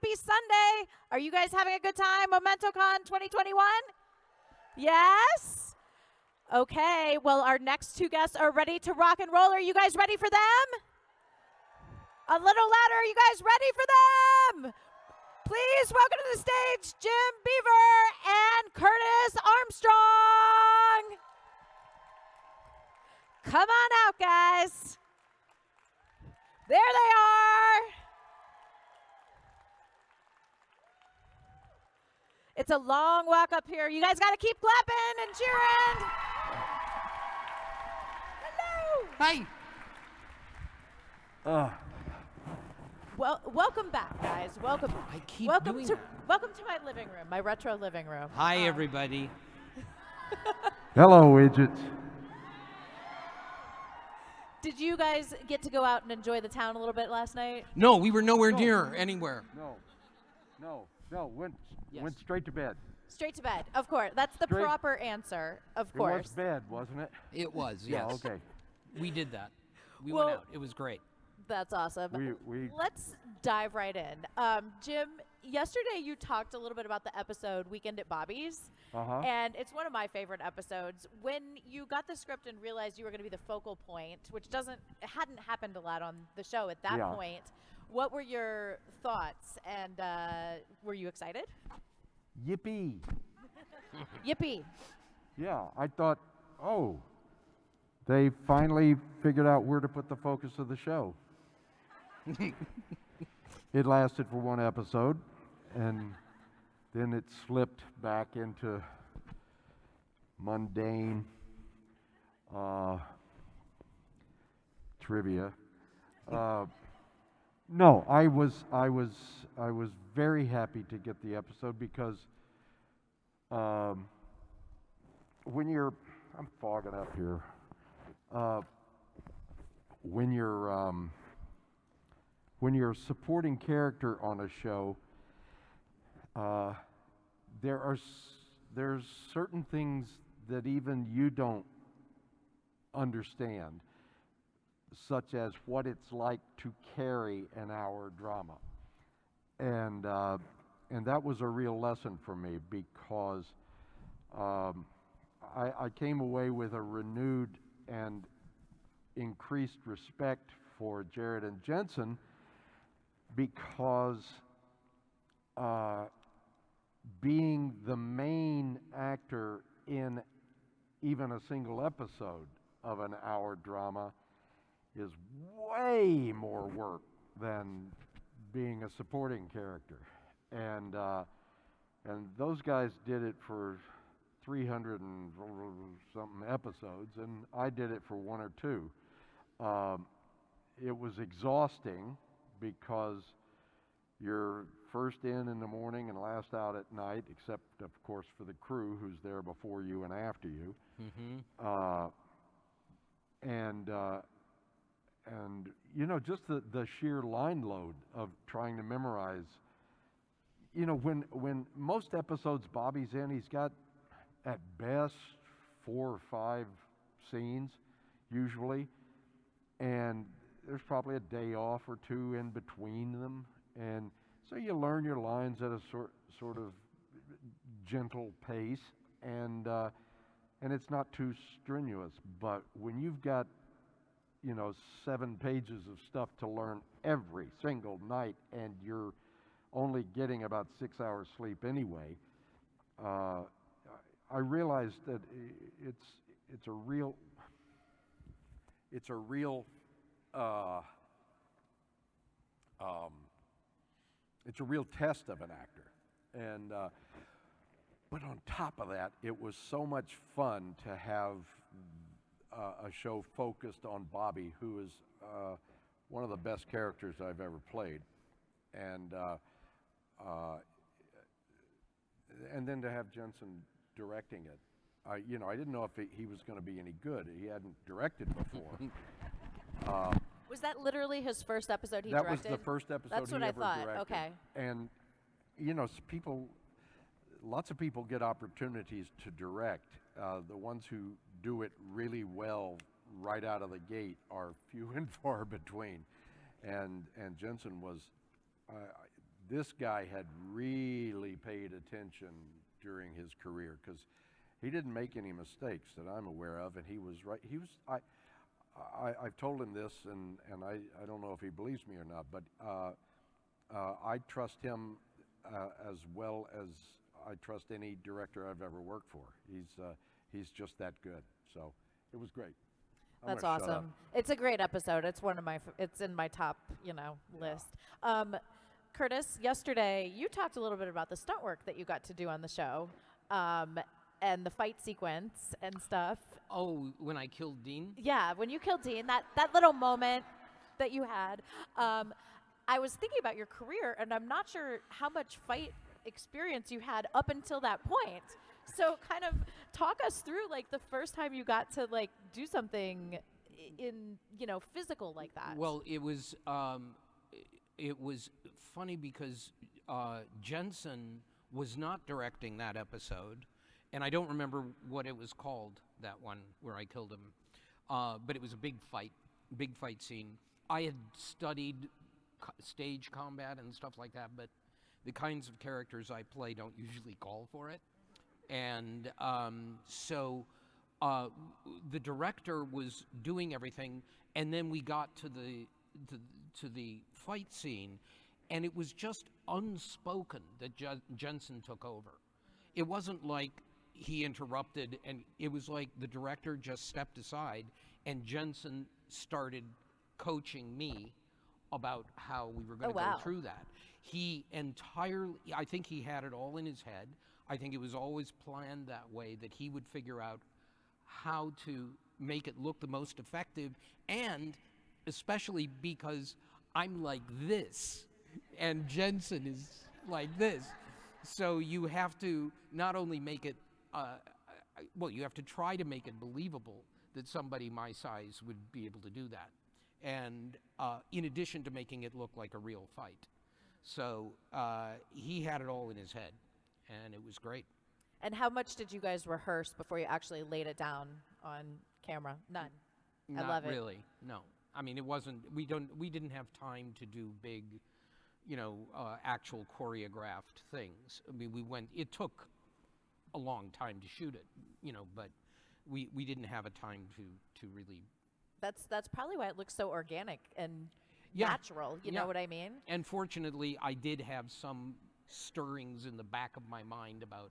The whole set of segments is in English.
Happy Sunday. Are you guys having a good time? MomentoCon 2021? Yes? Okay, well, our next two guests are ready to rock and roll. Are you guys ready for them? A little louder. Are you guys ready for them? Please welcome to the stage Jim Beaver and Curtis Armstrong. Come on out, guys. There they are. It's a long walk up here. You guys got to keep clapping and cheering. Hello. Hi. Well, welcome back, guys. Welcome. I keep welcome doing to that. welcome to my living room, my retro living room. Hi, everybody. Hello, widgets. Did you guys get to go out and enjoy the town a little bit last night? No, we were nowhere near anywhere. No. Went Yes. straight to bed. Straight to bed, of course. That's the Straight- proper answer, of It course. was bed, wasn't it? It was, Yeah, yes. okay. We did that. We Well- went out. It was great. That's awesome. We Let's dive right in. Jim, yesterday you talked a little bit about the episode Weekend at Bobby's, and it's one of my favorite episodes. When you got the script and realized you were going to be the focal point, which hadn't happened a lot on the show at that Yeah. point, what were your thoughts, and were you excited? Yippee. Yippee. Yeah, I thought, oh, they finally figured out where to put the focus of the show. It lasted for one episode, and then it slipped back into mundane trivia. No, I was very happy to get the episode because when you're, I'm fogging up here. When you're a supporting character on a show, there's certain things that even you don't understand, such as what it's like to carry an hour drama, and that was a real lesson for me because I came away with a renewed and increased respect for Jared and Jensen because being the main actor in even a single episode of an hour drama is way more work than being a supporting character, and those guys did it for 300 and something episodes, and I did it for one or two. It was exhausting because you're first in the morning and last out at night, except of course for the crew who's there before you and after you. And you know, just the sheer line load of trying to memorize. You know, when most episodes Bobby's in, he's got at best 4 or 5 scenes usually, and there's probably a day off or two in between them, and so you learn your lines at a sort of gentle pace, and it's not too strenuous. But when you've got, you know, 7 pages of stuff to learn every single night, and you're only getting about 6 hours sleep anyway, I realized that it's a real test of an actor, and but on top of that, it was so much fun to have a show focused on Bobby, who is one of the best characters I've ever played, and then to have Jensen directing it. I didn't know if he was going to be any good. He hadn't directed before. Was that literally his first episode he That directed? was the first episode That's he what ever I thought. directed. Okay. And, you know, lots of people get opportunities to direct. The ones who do it really well right out of the gate are few and far between. And Jensen was, this guy had really paid attention during his career, because he didn't make any mistakes that I'm aware of, and he was right. I've told him this, and I don't know if he believes me or not, but I trust him as well as I trust any director I've ever worked for. He's just that good. So it was great. That's awesome. It's a great episode. It's one of my. It's in my top, list. Curtis, yesterday you talked a little bit about the stunt work that you got to do on the show, and the fight sequence and stuff. Oh, when I killed Dean? Yeah, when you killed Dean, that little moment that you had. I was thinking about your career, and I'm not sure how much fight experience you had up until that point. So kind of talk us through like the first time you got to like do something in physical like that. Well, it was funny because Jensen was not directing that episode, and I don't remember what it was called, that one where I killed him. But it was a big fight scene. I had studied stage combat and stuff like that, but the kinds of characters I play don't usually call for it. And so the director was doing everything, and then we got to the fight scene, and it was just unspoken that Jensen took over. It wasn't like he interrupted, and it was like the director just stepped aside, and Jensen started coaching me about how we were going to go through that. I think he had it all in his head. I think it was always planned that way, that he would figure out how to make it look the most effective, and especially because I'm like this, and Jensen is like this. So you have to not only make it, you have to try to make it believable that somebody my size would be able to do that. And in addition to making it look like a real fight. So he had it all in his head, and it was great. And how much did you guys rehearse before you actually laid it down on camera? None. I love it. Not really, no. I mean, it wasn't, we didn't have time to do big, actual choreographed things. I mean, it took a long time to shoot it, but we didn't have a time to really. That's probably why it looks so organic and natural, you know what I mean? And fortunately, I did have some stirrings in the back of my mind about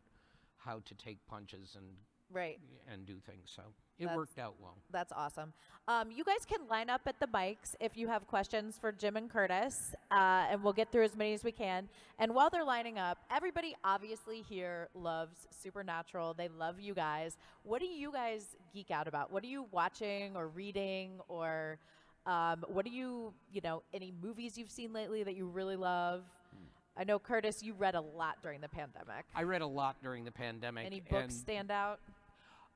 how to take punches and do things, so it worked out well. That's awesome. You guys can line up at the mics if you have questions for Jim and Curtis, and we'll get through as many as we can. And while they're lining up, everybody obviously here loves Supernatural. They love you guys. What do you guys geek out about? What are you watching or reading, or what do you, any movies you've seen lately that you really love? I know, Curtis, you read a lot during the pandemic. I read a lot during the pandemic. Any books stand out?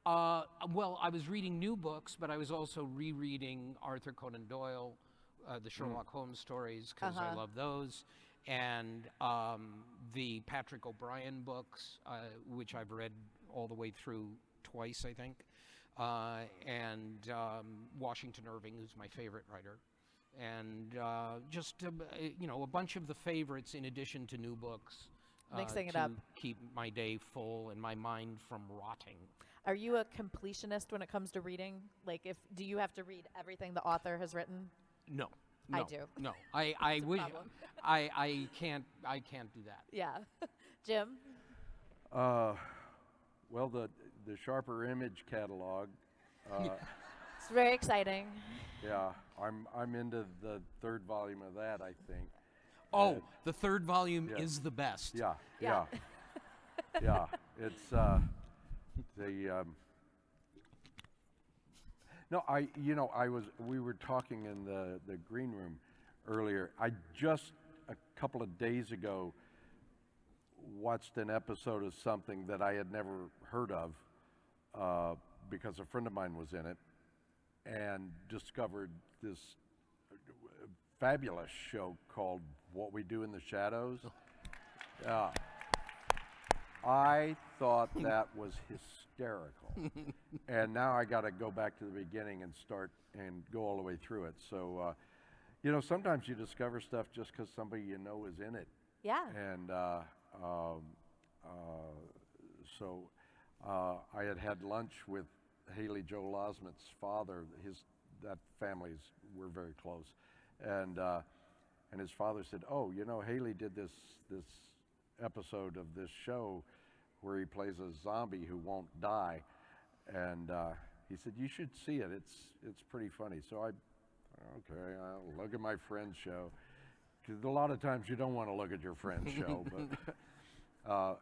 Well, I was reading new books, but I was also rereading Arthur Conan Doyle, the Sherlock Holmes stories, because I love those, and the Patrick O'Brian books, which I've read all the way through twice, I think, and Washington Irving, who's my favorite writer, and just a bunch of the favorites in addition to new books. Mixing it to up. Keep my day full and my mind from rotting. Are you a completionist when it comes to reading? Like, do you have to read everything the author has written? No. I do. No, I wish I can't do that. Yeah, Jim. Well, the Sharper Image catalog. It's very exciting. Yeah, I'm into the third volume of that, I think. Oh, the third volume is the best. Yeah. It's we were talking in the green room earlier. I just a couple of days ago watched an episode of something that I had never heard of because a friend of mine was in it, and discovered this fabulous show called What We Do in the Shadows. Yeah. I thought that was hysterical. And now I got to go back to the beginning and start and go all the way through it. So, sometimes you discover stuff just because somebody is in it. Yeah. And so I had lunch with Haley Joel Osment's father. That families were very close, and his father said, "Oh, you know, Haley did this episode of this show where he plays a zombie who won't die," and he said, "You should see it. It's pretty funny." So I'll look at my friend's show, because a lot of times you don't want to look at your friend's show, but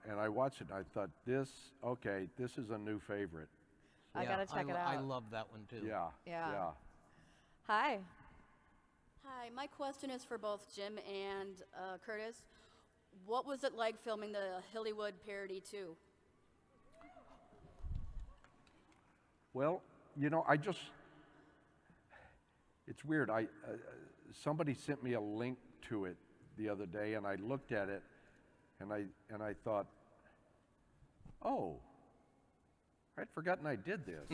and I watched it. And I thought, this is a new favorite. I gotta check it out. I love that one too. Yeah. Hi. Hi, my question is for both Jim and Curtis. What was it like filming the Hollywood parody too? Well, you know, it's weird. Somebody sent me a link to it the other day, and I looked at it, and I thought, oh, I'd forgotten I did this.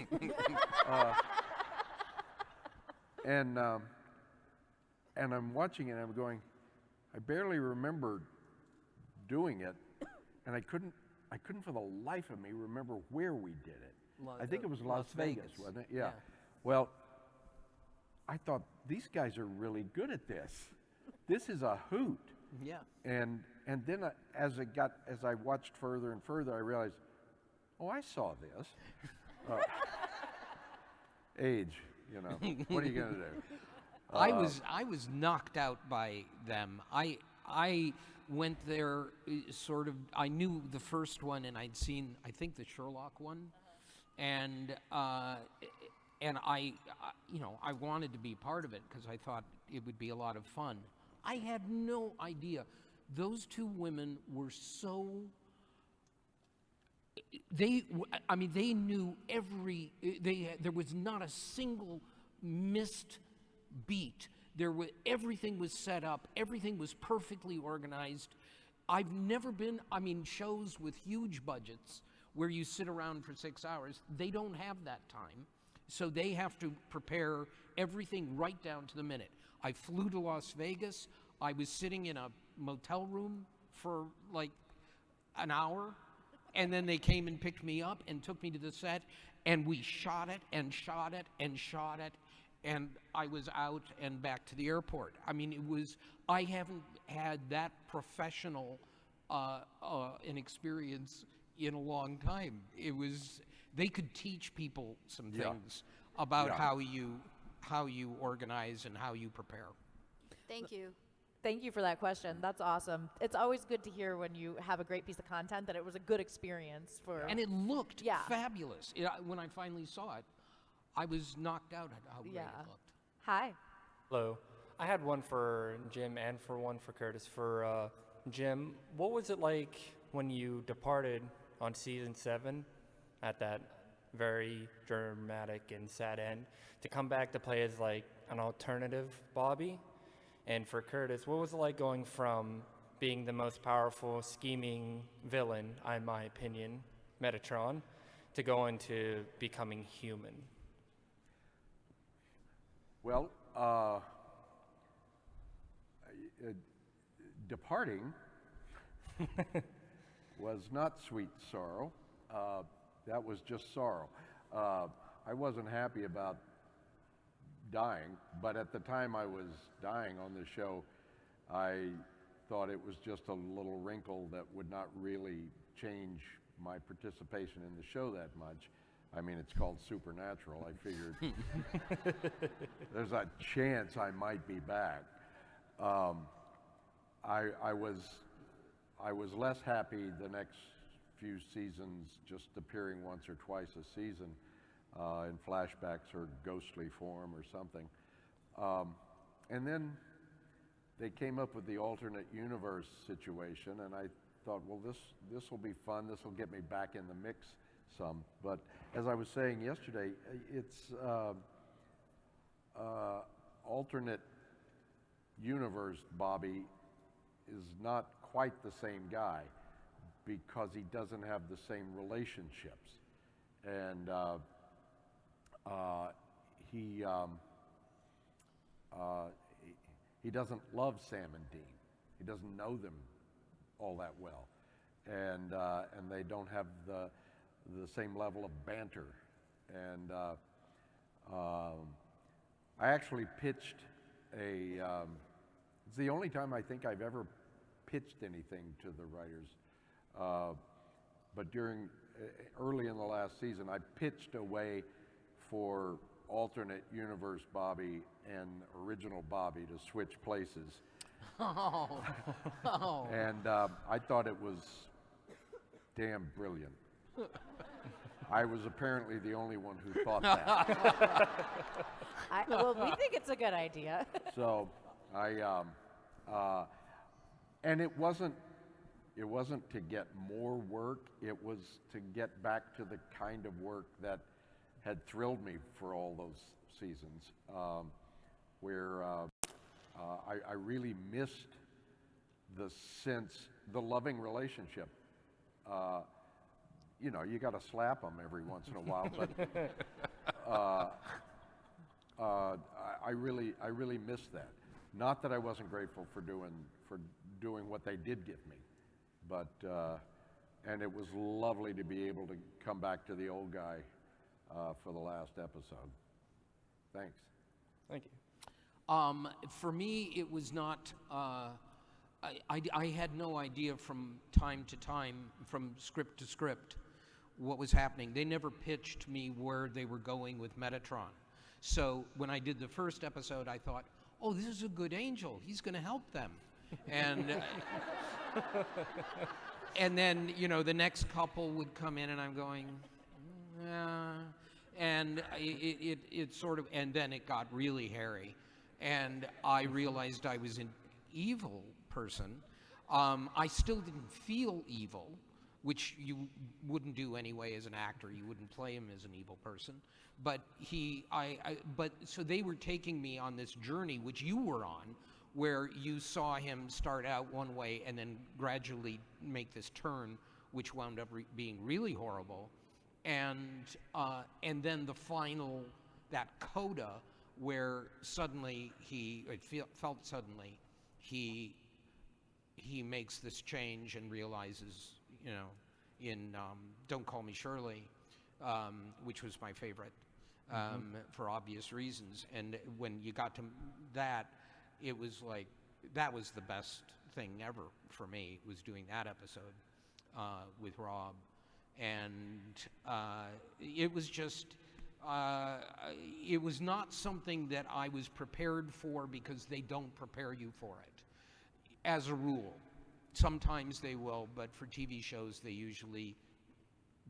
And I'm watching it, and I'm going, I barely remember doing it, and I couldn't for the life of me remember where we did it. I think it was Las Vegas, wasn't it? Yeah. Well, I thought, these guys are really good at this. This is a hoot. Yeah. And then as I watched further and further, I realized, oh, I saw this. Age, you know. What are you gonna do? I was knocked out by them. I went there sort of. I knew the first one, and I'd seen, I think, the Sherlock one, and I wanted to be part of it because I thought it would be a lot of fun. I had no idea. Those two women were so. They knew every. There was not a single missed beat. Everything was set up. Everything was perfectly organized. I've never been. Shows with huge budgets where you sit around for 6 hours. They don't have that time, so they have to prepare everything right down to the minute. I flew to Las Vegas. I was sitting in a motel room for like an hour, and then they came and picked me up and took me to the set, and we shot it and shot it and shot it, and I was out and back to the airport. I haven't had that professional an experience in a long time. They could teach people some things about how you organize and how you prepare. Thank you. Thank you for that question. That's awesome. It's always good to hear when you have a great piece of content that it was a good experience for. And it looked fabulous. When I finally saw it, I was knocked out at how great it looked. Hi. Hello. I had one for Jim and one for Curtis. For Jim, what was it like when you departed on season 7 at that very dramatic and sad end to come back to play as like an alternative Bobby? And for Curtis, what was it like going from being the most powerful, scheming villain, in my opinion, Metatron, to going to becoming human? Well, departing was not sweet sorrow. That was just sorrow. I wasn't happy about dying, but at the time I was dying on the show, I thought it was just a little wrinkle that would not really change my participation in the show that much. It's called Supernatural. I figured there's a chance I might be back. I was less happy the next few seasons just appearing once or twice a season in flashbacks or ghostly form or something. And then they came up with the alternate universe situation, and I thought, well, this will be fun. This will get me back in the mix some. But as I was saying yesterday, it's alternate universe Bobby is not quite the same guy because he doesn't have the same relationships. And he doesn't love Sam and Dean. He doesn't know them all that well, and they don't have the same level of banter. And I actually pitched it's the only time I think I've ever pitched anything to the writers. But early in the last season, I pitched a way for alternate universe Bobby and original Bobby to switch places. Oh. Oh. And I thought it was damn brilliant. I was apparently the only one who thought that. Well, we think it's a good idea. So and it wasn't to get more work, it was to get back to the kind of work that had thrilled me for all those seasons, where I really missed the loving relationship. You got to slap them every once in a while, but I really missed that. Not that I wasn't grateful for doing what they did give me, but and it was lovely to be able to come back to the old guy for the last episode. Thanks. Thank you. For me, it was not. I had no idea from time to time, from script to script, what was happening. They never pitched me where they were going with Metatron. So when I did the first episode, I thought, oh, this is a good angel. He's going to help them. And and then, the next couple would come in, and I'm going, and it sort of, and then it got really hairy. And I realized I was an evil person. I still didn't feel evil, which you wouldn't do anyway as an actor. You wouldn't play him as an evil person. But so they were taking me on this journey, which you were on, where you saw him start out one way and then gradually make this turn, which wound up being really horrible. And then the final, that coda, where suddenly he makes this change and realizes, in Don't Call Me Shirley, which was my favorite for obvious reasons. And when you got to that, it was like, that was the best thing ever for me, was doing that episode with Rob. And it was just, it was not something that I was prepared for, because they don't prepare you for it, as a rule. Sometimes they will, but for TV shows, they usually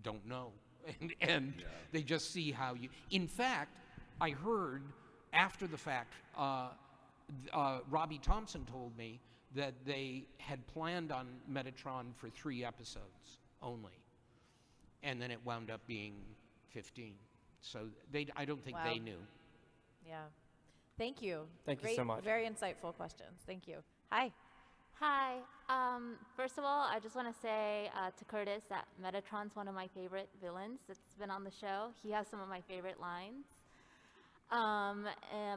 don't know. And they just see how you... In fact, I heard after the fact, Robbie Thompson told me that they had planned on Metatron for 3 episodes only. And then it wound up being 15. So I don't think they knew. Yeah. Thank you. Thank you so much. Very insightful questions. Thank you. Hi. Hi. First of all, I just want to say to Curtis that Metatron's one of my favorite villains that's been on the show. He has some of my favorite lines. And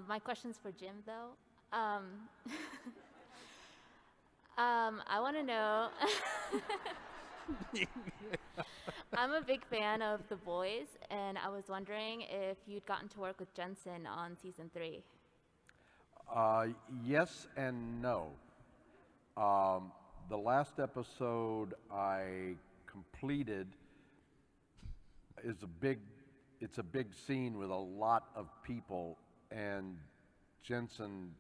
my question's for Jim, though. I want to know... I'm a big fan of The Boys, and I was wondering if you'd gotten to work with Jensen on season 3. Yes and no. The last episode I completed is it's a big scene with a lot of people, and Jensen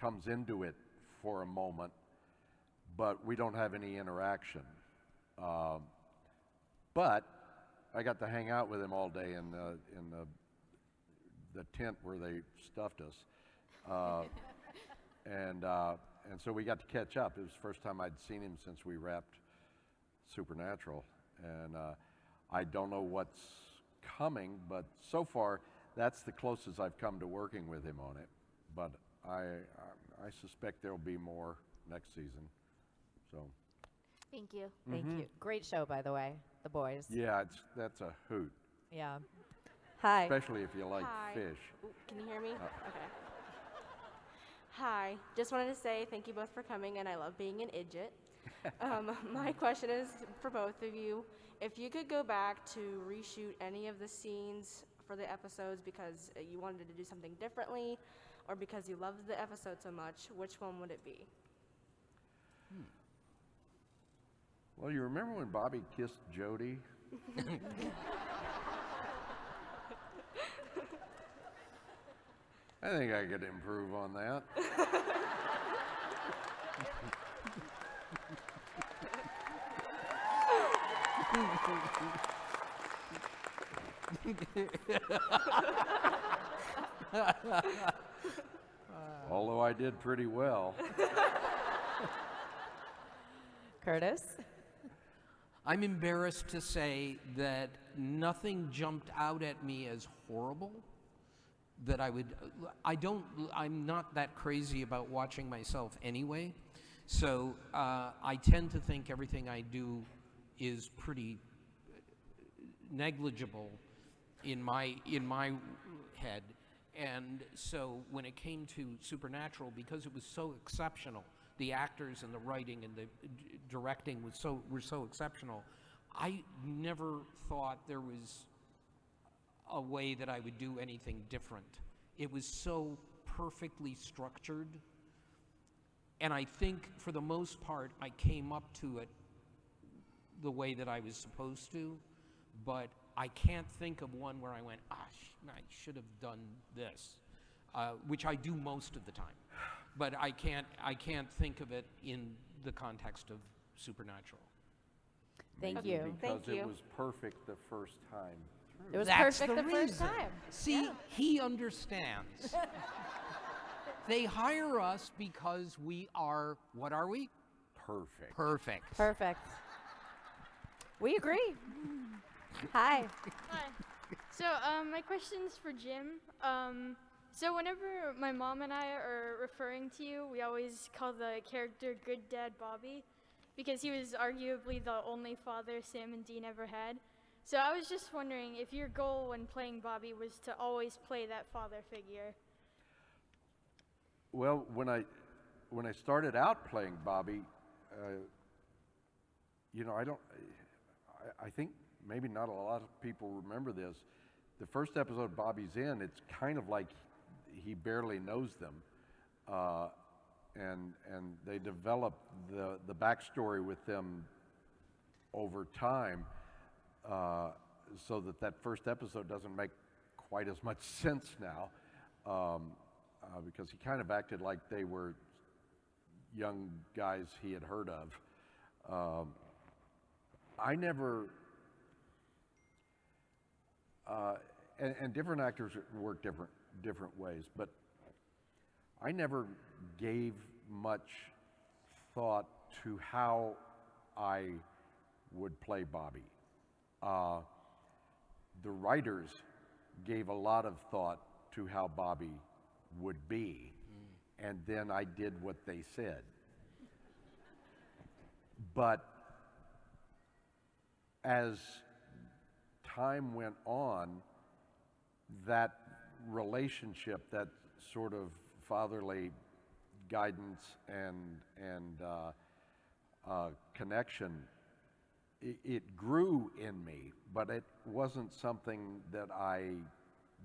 comes into it for a moment, but we don't have any interaction. But I got to hang out with him all day in the tent where they stuffed us, and so we got to catch up. It was the first time I'd seen him since we wrapped Supernatural, and I don't know what's coming, but so far that's the closest I've come to working with him on it. But I suspect there'll be more next season. So. Thank you. Thank you. Great show, by the way, The Boys. Yeah, that's a hoot. Yeah. Hi. Especially if you like Hi. fish. Ooh, can you hear me? Okay. Hi. Just wanted to say thank you both for coming, and I love being an idjit. My question is for both of you. If you could go back to reshoot any of the scenes for the episodes because you wanted to do something differently or because you loved the episode so much, which one would it be? Well, you remember when Bobby kissed Jody? I think I could improve on that. Although I did pretty well. Curtis? I'm embarrassed to say that nothing jumped out at me as horrible that I'm not that crazy about watching myself anyway. So I tend to think everything I do is pretty negligible in my head. And so when it came to Supernatural, because it was so exceptional, the actors and the writing and the directing were so exceptional, I never thought there was a way that I would do anything different. It was so perfectly structured, and I think for the most part I came up to it the way that I was supposed to, but I can't think of one where I went, I should have done this, which I do most of the time. But I can't think of it in the context of Supernatural. Thank Maybe you. Because Thank you. it was perfect the first time. It was That's perfect the the first reason. time. See, he understands. They hire us because we are, what are we? Perfect. Perfect. Perfect. We agree. Hi. Hi. So, my question's for Jim. So whenever my mom and I are referring to you, we always call the character Good Dad Bobby because he was arguably the only father Sam and Dean ever had. So I was just wondering if your goal when playing Bobby was to always play that father figure. Well, when I started out playing Bobby, I think maybe not a lot of people remember this. The first episode Bobby's in, it's kind of like he barely knows them, and they develop the backstory with them over time, so that first episode doesn't make quite as much sense now, because he kind of acted like they were young guys he had heard of. I never. And different actors work different ways, but I never gave much thought to how I would play Bobby. The writers gave a lot of thought to how Bobby would be, and then I did what they said. But as time went on, that relationship, that sort of fatherly guidance and connection, it grew in me, but it wasn't something that I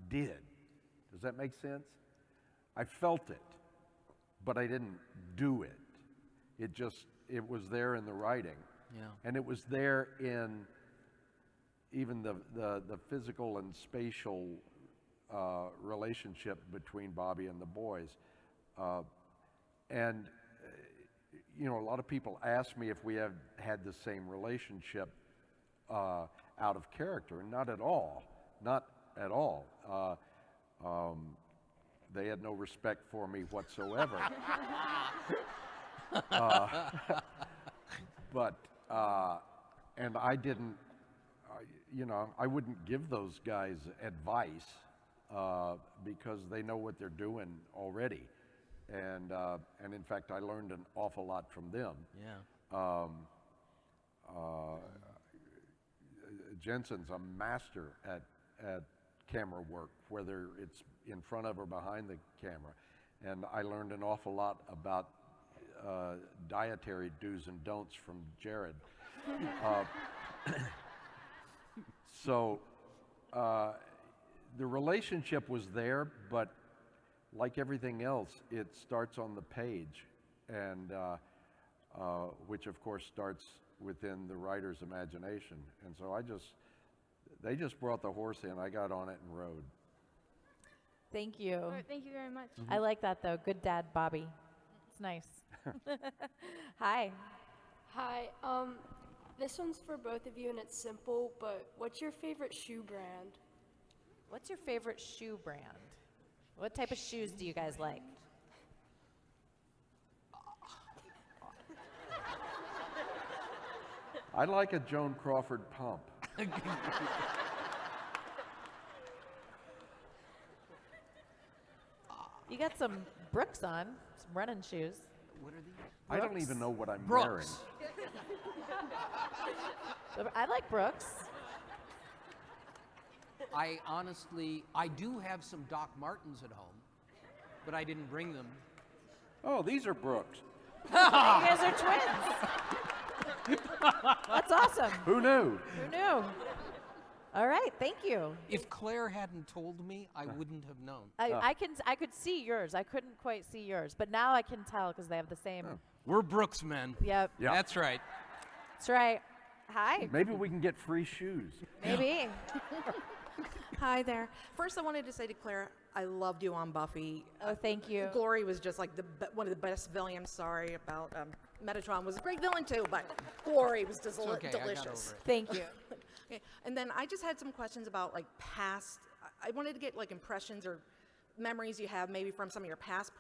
did. Does that make sense? I felt it, but I didn't do it. It was there in the writing. Yeah. And it was there in even the physical and spatial relationship between Bobby and the boys. And a lot of people ask me if we have had the same relationship out of character, and not at all. Not at all. They had no respect for me whatsoever. And I didn't, I wouldn't give those guys advice because they know what they're doing already. And in fact, I learned an awful lot from them. Yeah. Jensen's a master at camera work, whether it's in front of or behind the camera. And I learned an awful lot about dietary do's and don'ts from Jared. Uh, so the relationship was there, but like everything else, it starts on the page, and which of course starts within the writer's imagination. And so they just brought the horse in, I got on it and rode. Thank you. All right, thank you very much. I like that though. Good dad, Bobby. It's nice. Hi. Hi, this one's for both of you and it's simple, but what's your favorite shoe brand? What's your favorite shoe brand? What type of shoes do you guys like? I like a Joan Crawford pump. You got some Brooks on, some running shoes. What are these? I don't Brooks. even know what I'm wearing. Brooks. I like Brooks. I do have some Doc Martens at home, but I didn't bring them. Oh, these are Brooks. You guys are twins. That's awesome. Who knew? Who knew? All right, thank you. If Claire hadn't told me, I wouldn't have known. I could see yours. I couldn't quite see yours, but now I can tell because they have the same. We're Brooks men. Yep, Yeah. That's right. that's right. Hi. Maybe we can get free shoes. Maybe. Hi there. First, I wanted to say to Claire, I loved you on Buffy. Oh, thank you. Glory was just like one of the best villains. Sorry about Metatron was a great villain too, but Glory was just It's okay, I got delicious. over it. Thank you. Okay. And then I just had some questions about like past. I wanted to get like impressions or memories you have maybe from some of your past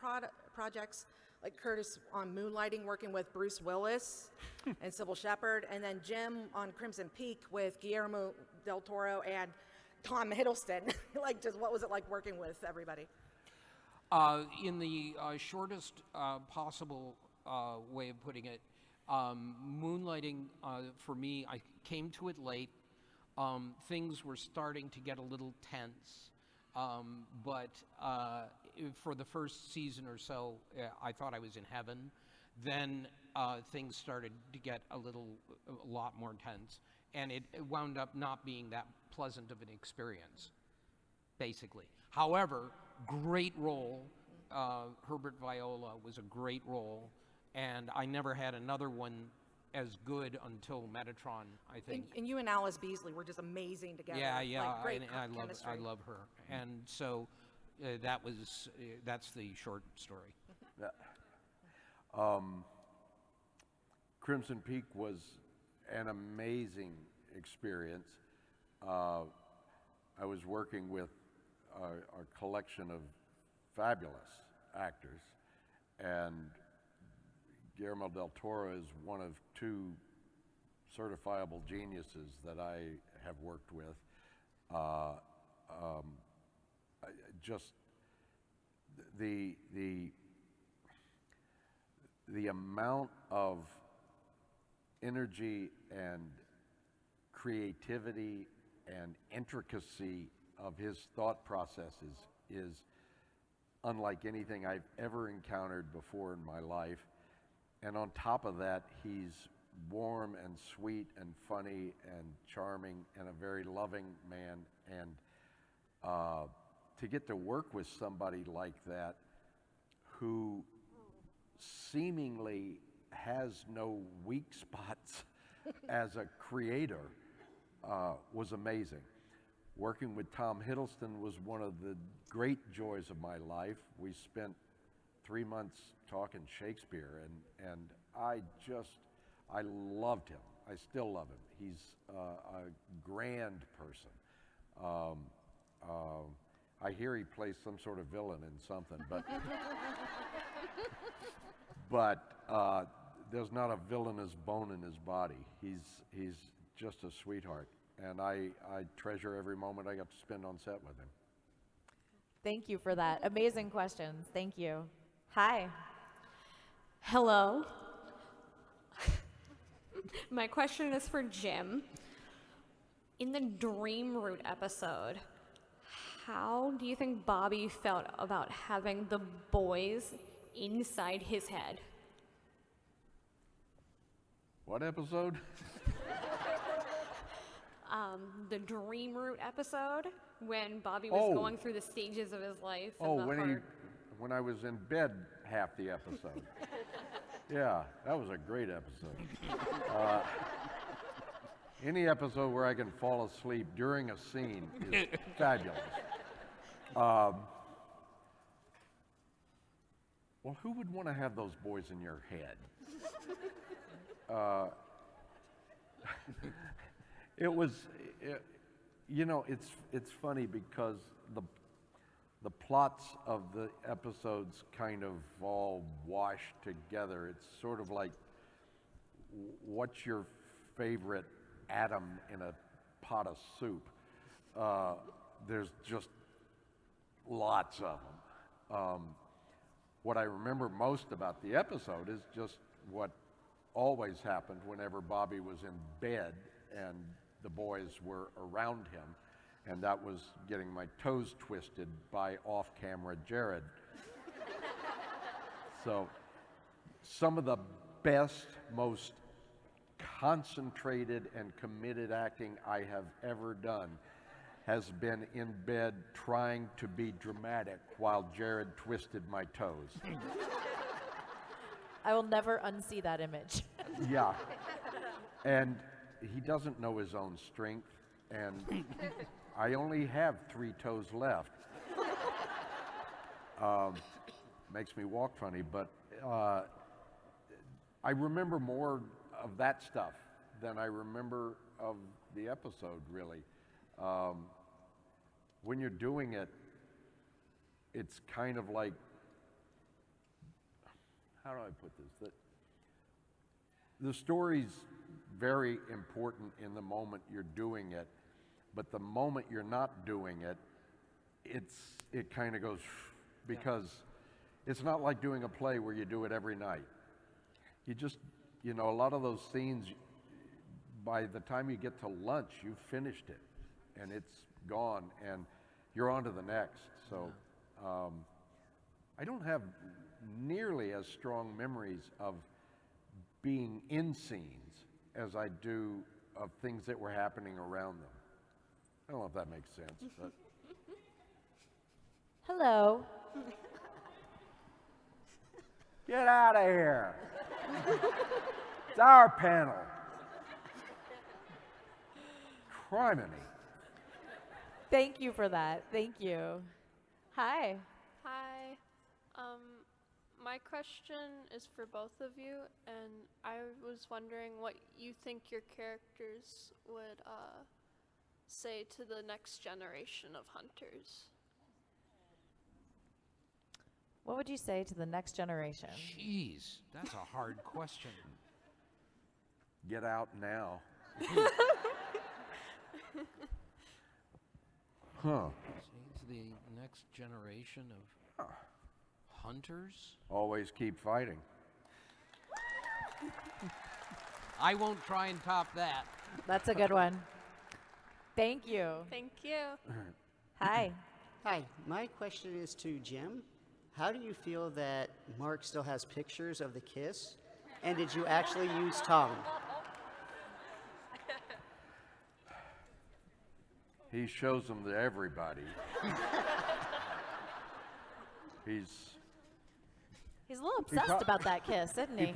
projects, like Curtis on Moonlighting working with Bruce Willis and Sybil Shepherd, and then Jim on Crimson Peak with Guillermo del Toro and Tom Hiddleston. Like, just what was it like working with everybody? In the shortest possible way of putting it, Moonlighting, for me, I came to it late. Things were starting to get a little tense, but for the first season or so, I thought I was in heaven. Then things started to get a lot more tense, and it wound up not being that pleasant of an experience, basically. However, great role. Herbert Viola was a great role, and I never had another one as good until Metatron, I think. And you and Alice Beasley were just amazing together. Yeah, Like, great I chemistry. love her, and so that's the short story. Crimson Peak was an amazing experience. I was working with a collection of fabulous actors, and Guillermo del Toro is one of two certifiable geniuses that I have worked with. Just the amount of energy and creativity and intricacy of his thought processes is unlike anything I've ever encountered before in my life. And on top of that, he's warm and sweet and funny and charming and a very loving man. And to get to work with somebody like that who seemingly has no weak spots as a creator was amazing. Working with Tom Hiddleston was one of the great joys of my life. We spent 3 months talking Shakespeare, and I loved him. I still love him. He's a grand person. I hear he plays some sort of villain in something, but there's not a villainous bone in his body. He's just a sweetheart, and I treasure every moment I got to spend on set with him. Thank you for that. Amazing questions. Thank you. Hi. Hello. My question is for Jim. In the Dream Route episode, how do you think Bobby felt about having the boys inside his head? What episode? The Dream Route episode when Bobby was Oh. going through the stages of his life. Oh, and the when I was in bed half the episode. Yeah, that was a great episode. Any episode where I can fall asleep during a scene is fabulous. Well, who would want to have those boys in your head? It's funny because the plots of the episodes kind of all wash together. It's sort of like, what's your favorite atom in a pot of soup? There's just lots of them. What I remember most about the episode is just what always happened whenever Bobby was in bed and the boys were around him, and that was getting my toes twisted by off-camera Jared. So some of the best, most concentrated and committed acting I have ever done has been in bed trying to be dramatic while Jared twisted my toes. I will never unsee that image. Yeah. And he doesn't know his own strength, and I only have 3 toes left. Makes me walk funny, but I remember more of that stuff than I remember of the episode, really. When you're doing it, it's kind of like, how do I put this? The story's very important in the moment you're doing it, but the moment you're not doing it, it kind of goes, because it's not like doing a play where you do it every night. You just, a lot of those scenes, by the time you get to lunch, you've finished it, and it's gone, and you're on to the next. So I don't have nearly as strong memories of being in scenes as I do of things that were happening around them. I don't know if that makes sense, but Hello. get out of here. It's our panel. Criminy. Thank you for that. Thank you. Hi. Hi. My question is for both of you, and I was wondering what you think your characters would say to the next generation of hunters. What would you say to the next generation? Jeez, that's a hard question. Get out now. Huh. Say to the next generation of hunters? Always keep fighting. I won't try and top that. That's a good one. Thank you. Thank you. Hi. Hi, my question is to Jim. How do you feel that Mark still has pictures of the kiss? And did you actually use tongue? He shows them to everybody. He's a little obsessed about that kiss, isn't he?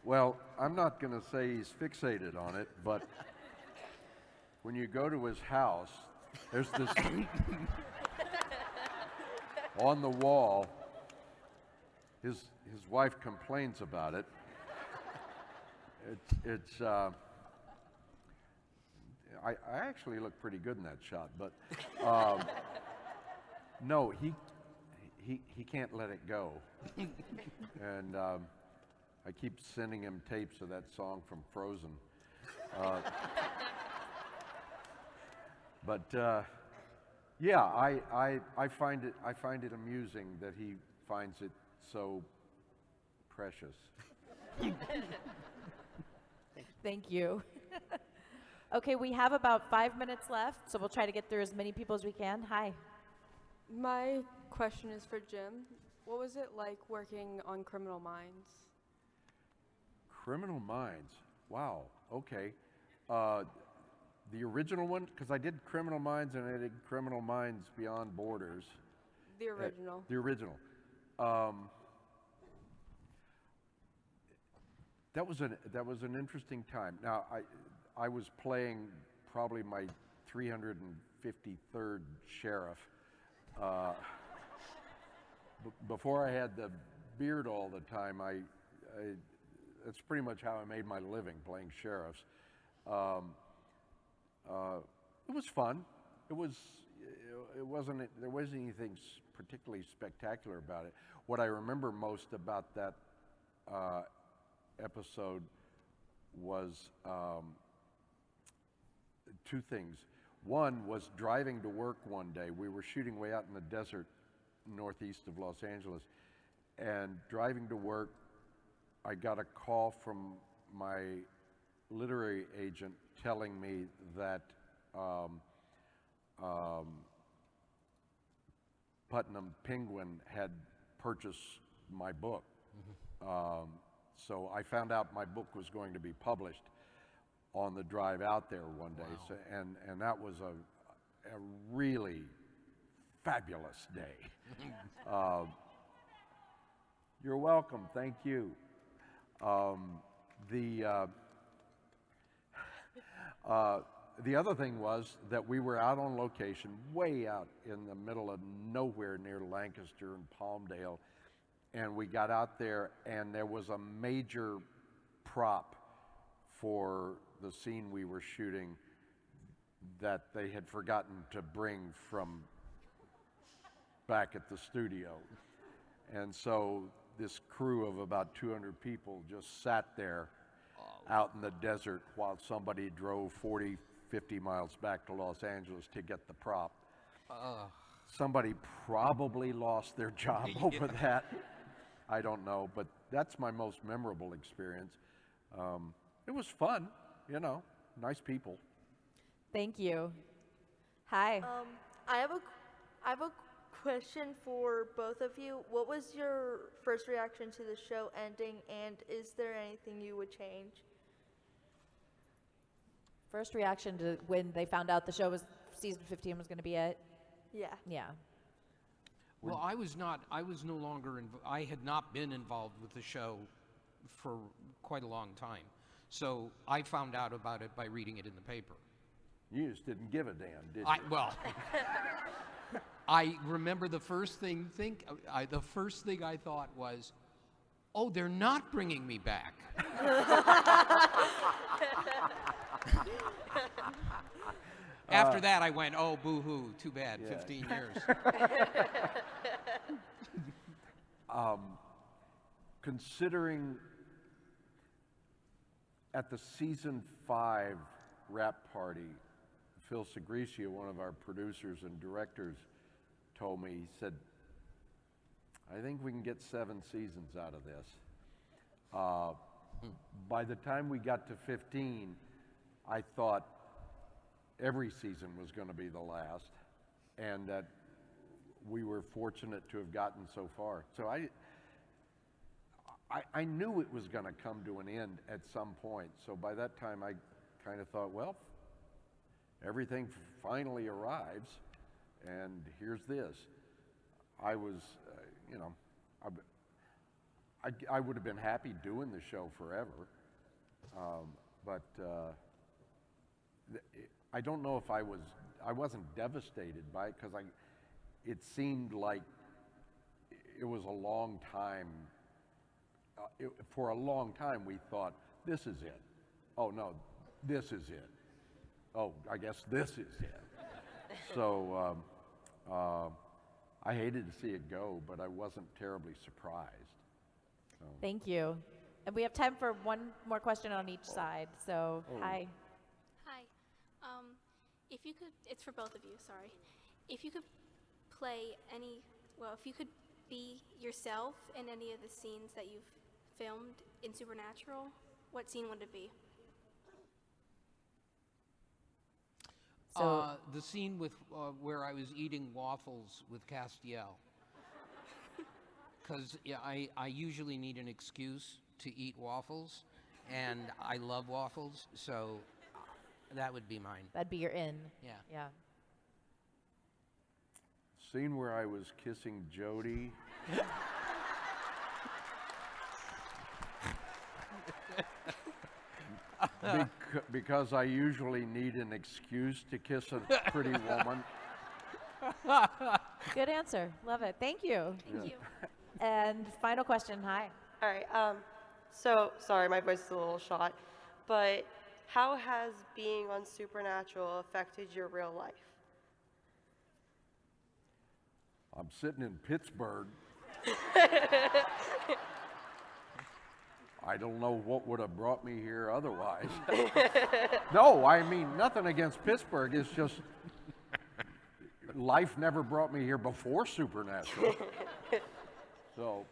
Well, I'm not going to say he's fixated on it, but when you go to his house, there's this on the wall. His wife complains about it. I actually look pretty good in that shot, but no, he can't let it go, and I keep sending him tapes of that song from Frozen. But yeah, I find it amusing that he finds it so precious. Thank you. Okay, we have about 5 minutes left, so we'll try to get through as many people as we can. Hi. My question is for Jim. What was it like working on Criminal Minds? Criminal Minds. Wow. Okay. The original one, because I did Criminal Minds and I did Criminal Minds Beyond Borders. The original. The original. That was an interesting time. Now I was playing probably my 353rd sheriff. Before I had the beard all the time, that's pretty much how I made my living, playing sheriffs. It was fun. There wasn't anything particularly spectacular about it. What I remember most about that episode was two things. One was driving to work one day. We were shooting way out in the desert northeast of Los Angeles, and driving to work, I got a call from my literary agent telling me that Putnam Penguin had purchased my book. So I found out my book was going to be published on the drive out there one day. Wow. So, and that was a really fabulous day. You're welcome. Thank you. The other thing was that we were out on location, way out in the middle of nowhere near Lancaster and Palmdale, and we got out there and there was a major prop for the scene we were shooting that they had forgotten to bring from back at the studio. And so this crew of about 200 people just sat there out in the desert while somebody drove 40, 50 miles back to Los Angeles to get the prop. Somebody probably lost their job over that. I don't know, but that's my most memorable experience. It was fun, nice people. Thank you. Hi. I have a question for both of you. What was your first reaction to the show ending, and is there anything you would change? First reaction to when they found out the show was season 15 was going to be it? Yeah. Yeah. Well, I no longer, I had not been involved with the show for quite a long time. So I found out about it by reading it in the paper. You just didn't give a damn, did you? Well, I remember the first thing I thought was, oh, they're not bringing me back. After that, I went, oh, boo-hoo, too bad, Yeah. 15 years. Considering at the season 5 wrap party, Phil Segrecia, one of our producers and directors, told me, he said, I think we can get 7 seasons out of this. By the time we got to 15, I thought every season was going to be the last, and that we were fortunate to have gotten so far. So I knew it was going to come to an end at some point. So by that time, I kind of thought, well, everything finally arrives, and here's this. I was, I would have been happy doing the show forever, but I don't know if I wasn't devastated by it, because it seemed like it was a long time. For a long time, we thought, this is it. Oh, no, this is it. Oh, I guess this is it. So I hated to see it go, but I wasn't terribly surprised. So. Thank you. And we have time for one more question on each side. So, hi. Hi. If you could, it's for both of you, sorry. If you could play if you could be yourself in any of the scenes that you've filmed in Supernatural, what scene would it be? So the scene with where I was eating waffles with Castiel. Because I usually need an excuse to eat waffles, and I love waffles, so that would be mine. That'd be your in. Yeah. Yeah. Scene where I was kissing Jody. Because I usually need an excuse to kiss a pretty woman. Good answer. Love it. Thank you. Thank you. And final question. Hi. All right. So sorry, my voice is a little shot, but how has being on Supernatural affected your real life? I'm sitting in Pittsburgh. I don't know what would have brought me here otherwise. No, I mean, nothing against Pittsburgh. It's just life never brought me here before Supernatural. So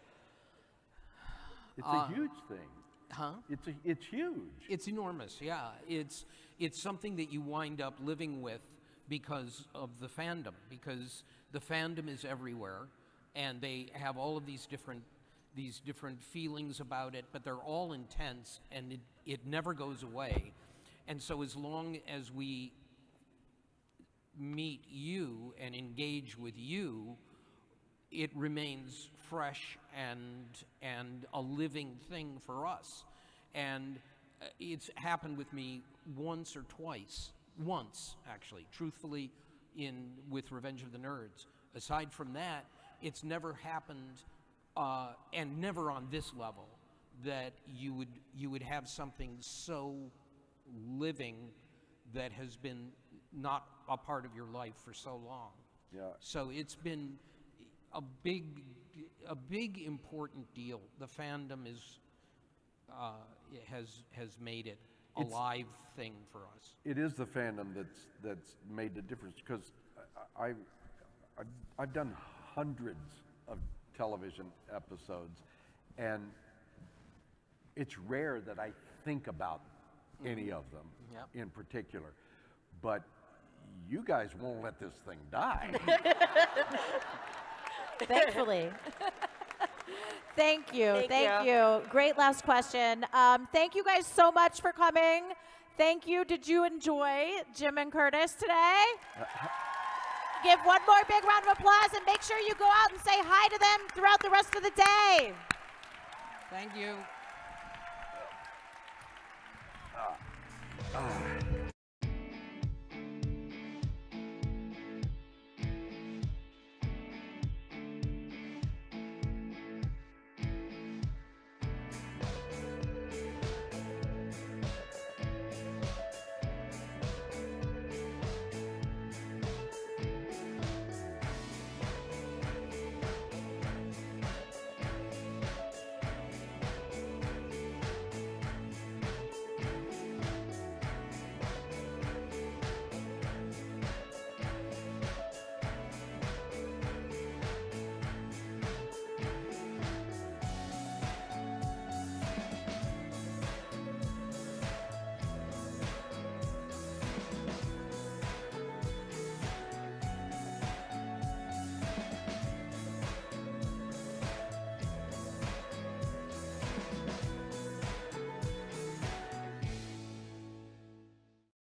it's a huge thing. Huh? It's huge. It's enormous, yeah. It's something that you wind up living with because of the fandom, because the fandom is everywhere, and they have all of these different feelings about it, but they're all intense, and it never goes away. And so as long as we meet you and engage with you, it remains fresh and a living thing for us. And it's happened with me once or twice. Once, actually, truthfully, with Revenge of the Nerds. Aside from that, it's never happened, and never on this level, that you would have something so living that has been not a part of your life for so long. Yeah. So it's been a big important deal. The fandom has made it a live thing for us. It is the fandom that's made the difference, because I've done hundreds of television episodes, and it's rare that I think about any of them in particular. But you guys won't let this thing die. Thankfully. Thank you. Thank you. Great last question. Thank you guys so much for coming. Thank you. Did you enjoy Jim and Curtis today? Give one more big round of applause, and make sure you go out and say hi to them throughout the rest of the day. Thank you.